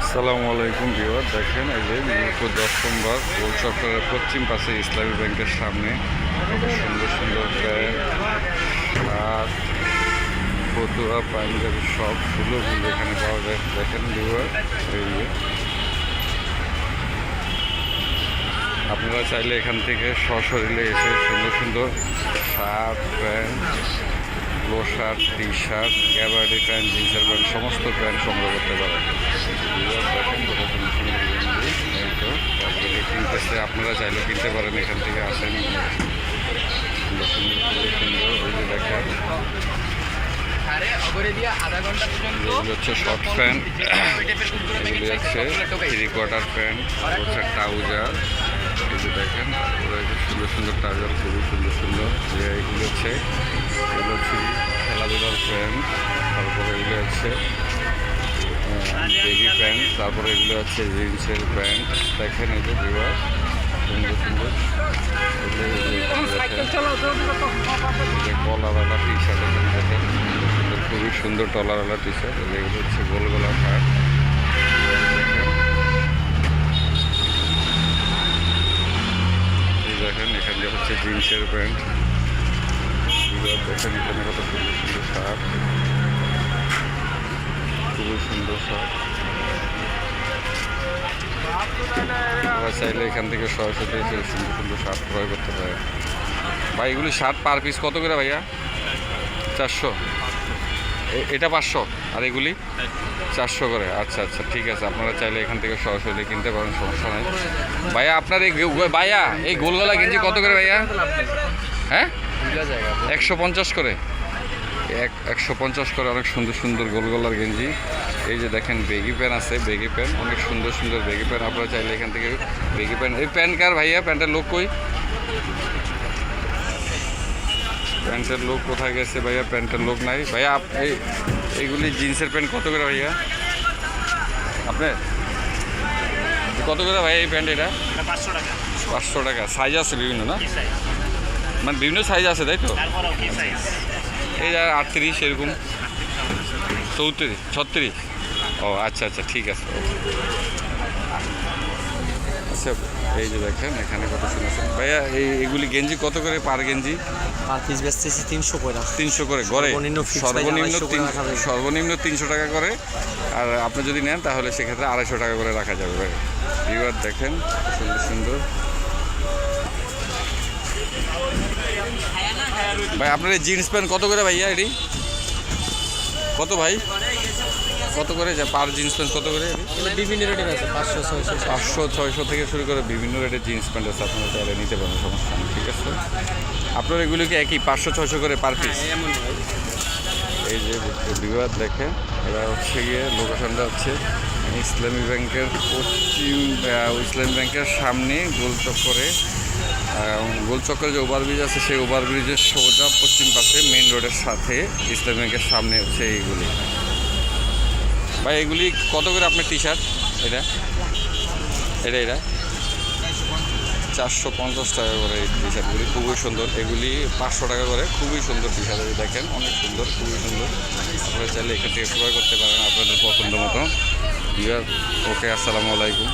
আসসালামু আলাইকুম ভিউয়ার, দেখেন এই যে মিরপুর 10 নম্বর গোল চক্রের পশ্চিম পাশে ইসলামী ব্যাংকের সামনে কত সুন্দর সুন্দর প্যান্ট, শার্ট, ফতুয়া, পাঞ্জাবি সব সুলভ এখানে পাওয়া যায়। দেখেন ভিউয়ার, এই যে আপনারা চাইলে এখান থেকে সশরীরে এসে সুন্দর সুন্দর শার্ট, প্যান্ট, লো শার্ট, টি শার্ট, গ্যাবার্ডি প্যান্ট, জিন্সের প্যান্ট সমস্ত প্যান্ট সংগ্রহ করতে পারেন। দেখেন কত সুন্দর সুন্দর গেঞ্জি, এই তো কিনতেছে, আপনারা চাইলে কিনতে পারেন, এখান থেকে আসেন। সুন্দর সুন্দর খুবই সুন্দর, এই যে দেখেন এগুলো হচ্ছে শর্ট প্যান্ট, এগুলি হচ্ছে 3/4 প্যান্ট, হচ্ছে ট্রাউজার, এই যে দেখেন সুন্দর সুন্দর ট্রাউজার খুবই সুন্দর সুন্দর। এগুলো হচ্ছে খেলাধুলার প্যান্ট, তারপরে এগুলো হচ্ছে বেগি প্যান্ট, তারপরে এগুলো হচ্ছে জিন্সের প্যান্ট। দেখেন এই যে বিভাগ সুন্দর সুন্দর কলারওয়ালা টি শার্ট, এখানে দেখেন খুবই সুন্দর টলারওয়ালা টি শার্ট। এগুলো হচ্ছে গোল গোলা শার্ট, দেখেন এখানে হচ্ছে জিন্সের প্যান্ট। দেখেন এখানে কত সুন্দর সুন্দর শার্ট, খুবই সুন্দর শার্ট। আপনারা চাইলে এখান থেকে সরাসরি সুন্দর সুন্দর শার্ট ক্রয় করতে পারে। ভাই এগুলি শার্ট পার পিস কত করে ভাইয়া? 400, এটা 500, আর এগুলি 400 করে। আচ্ছা আচ্ছা, ঠিক আছে, আপনারা চাইলে এখান থেকে সরাসরি কিনতে পারেন, সমস্যা নেই। ভাইয়া আপনার এই গোলগলা গেঞ্জি কত করে ভাইয়া? হ্যাঁ 150 করে, 150 করে। অনেক সুন্দর সুন্দর গোলগলার গেঞ্জি। এই যে দেখেন বেগি প্যান্ট আছে, বেগি প্যান্ট অনেক সুন্দর সুন্দর বেগি প্যান্ট। আপনারা চাইলে এখান থেকে বেগি প্যান্ট, এই প্যান্ট কার ভাইয়া? প্যান্টের লোক কই? প্যান্টের লোক কোথায় গেছে ভাইয়া? প্যান্টের লোক নাই ভাইয়া। এইগুলি জিন্সের প্যান্ট কত করে ভাইয়া আপনার? কত করে ভাইয়া এই প্যান্ট? এটা 500 টাকা। সাইজ আছে বিভিন্ন, না মানে বিভিন্ন সাইজ আছে, তাই তো? এই 38 এরকম, 34, 36। ও আচ্ছা আচ্ছা, ঠিক আছে। আচ্ছা, এই যে দেখেন এখানে কত সুন্দর ভাইয়া। এগুলি গেঞ্জি কত করে পার গেঞ্জি? পার পিস বেচতেছি 300 করে। 300 করে গড়ে, সর্বনিম্ন 300 টাকা করে। আর আপনি যদি নেন তাহলে সেক্ষেত্রে 250 টাকা করে রাখা যাবে ভাই। এবার দেখেন সুন্দর সুন্দর ভাই। আপনার এই জিন্স প্যান্ট কত করে ভাইয়া? এটি কত ভাই? কত করে পার জিন্স প্যান্ট কত করে? বিভিন্ন রেটের আছে, 500, 600, 500, 600 থেকে শুরু করে বিভিন্ন রেটের জিন্স প্যান্ট আছে, আপনারা চাইলে নিতে পারেন, সমস্যা নেই, ঠিক আছে। আপনার এগুলো কি একই 500, 600 করে পার পিস? এই যে বিভাগ দেখেন, এরা হচ্ছে গিয়ে লোকেশনটা হচ্ছে ইসলামী ব্যাংকের ইসলামী ব্যাংকের সামনে গোলচক্করে যে ওভারব্রিজ আছে, সেই ওভারব্রিজের সোজা পশ্চিম পাশে মেইন রোডের সাথে ইসলামী ব্যাংকের সামনে হচ্ছে এইগুলি। ভাই এগুলি কত করে আপনার টি শার্ট? এটা 450 টাকা করে এই টি শার্টগুলি, খুবই সুন্দর। এগুলি 500 টাকা করে, খুবই সুন্দর টি শার্ট। দেখেন অনেক সুন্দর, খুবই সুন্দর। আপনারা চাইলে এখান থেকে ক্রয় করতে পারেন আপনাদের পছন্দ মতো। ওকে, আসসালামু আলাইকুম।